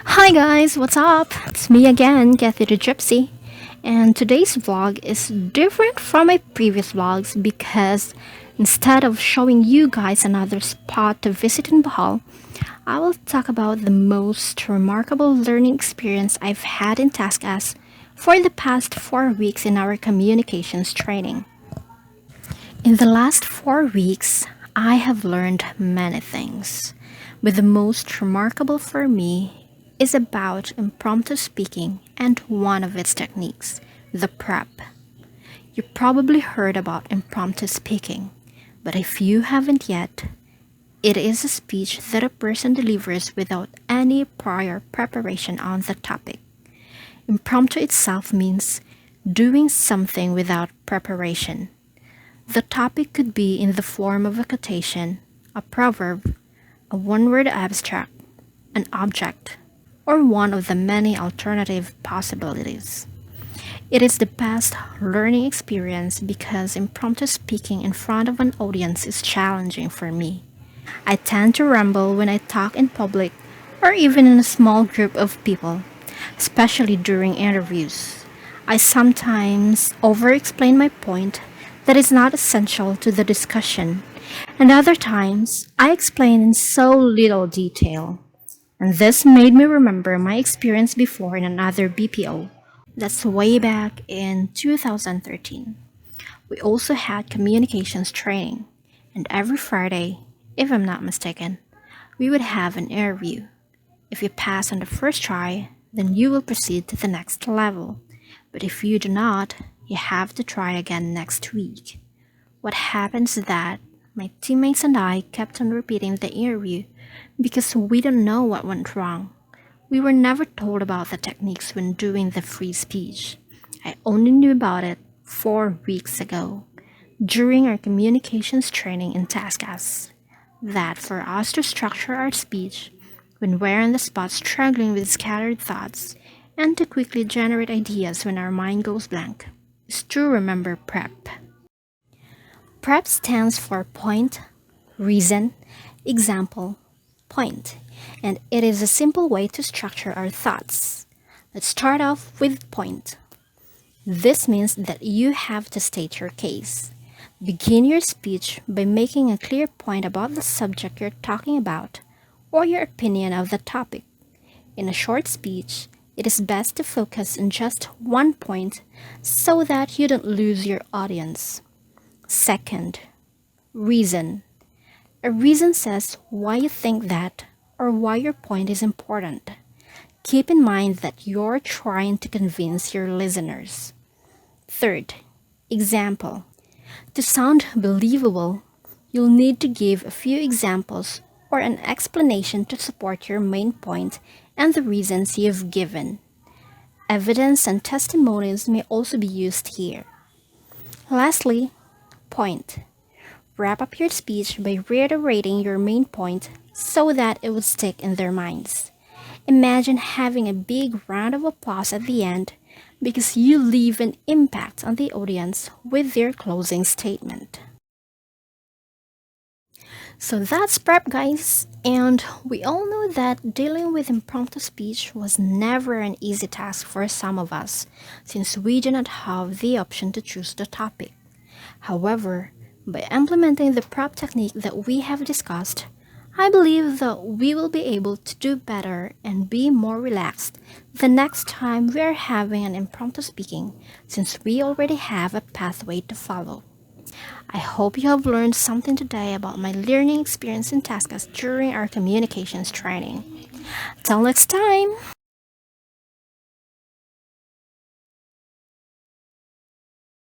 Hi guys, what's up? It's me again, Kathy the Gypsy. And today's vlog is different from my previous vlogs because instead of showing you guys another spot to visit in Bohol, I will talk about the most remarkable learning experience I've had in TaskUs for the past 4 weeks in our communications training. In the last 4 weeks, I have learned many things, but the most remarkable for me is about impromptu speaking and one of its techniques, the prep. You probably heard about impromptu speaking, but if you haven't yet, it is a speech that a person delivers without any prior preparation on the topic. Impromptu itself means doing something without preparation. The topic could be in the form of a quotation, a proverb, a one-word abstract, an object, or one of the many alternative possibilities. It is the best learning experience because impromptu speaking in front of an audience is challenging for me. I tend to ramble when I talk in public or even in a small group of people, especially during interviews. I sometimes over explain my point that is not essential to the discussion, and other times I explain in so little detail. And this made me remember my experience before in another BPO. That's way back in 2013. We also had communications training, and every Friday, if I'm not mistaken, we would have an interview. If you pass on the first try, then you will proceed to the next level. But if you do not, you have to try again next week. What happens is that my teammates and I kept on repeating the interview because we don't know what went wrong. We were never told about the techniques when doing the free speech. I only knew about it 4 weeks ago during our communications training in TaskUs. That for us to structure our speech when we're on the spot struggling with scattered thoughts and to quickly generate ideas when our mind goes blank is to remember PrEP. PrEP stands for point, reason, example, point, and it is a simple way to structure our thoughts. Let's start off with point. This means that you have to state your case. Begin your speech by making a clear point about the subject you're talking about or your opinion of the topic. In a short speech, it is best to focus on just one point so that you don't lose your audience. Second, reason. A reason says why you think that or why your point is important. Keep in mind that you're trying to convince your listeners. Third, example. To sound believable, you'll need to give a few examples or an explanation to support your main point and the reasons you've given. Evidence and testimonies may also be used here. Lastly, point. Wrap up your speech by reiterating your main point so that it would stick in their minds. Imagine having a big round of applause at the end because you leave an impact on the audience with your closing statement. So that's prep, guys. And we all know that dealing with impromptu speech was never an easy task for some of us since we do not have the option to choose the topic. However, by implementing the prep technique that we have discussed, I believe that we will be able to do better and be more relaxed the next time we are having an impromptu speaking since we already have a pathway to follow. I hope you have learned something today about my learning experience in TaskUs during our communications training. Till next time!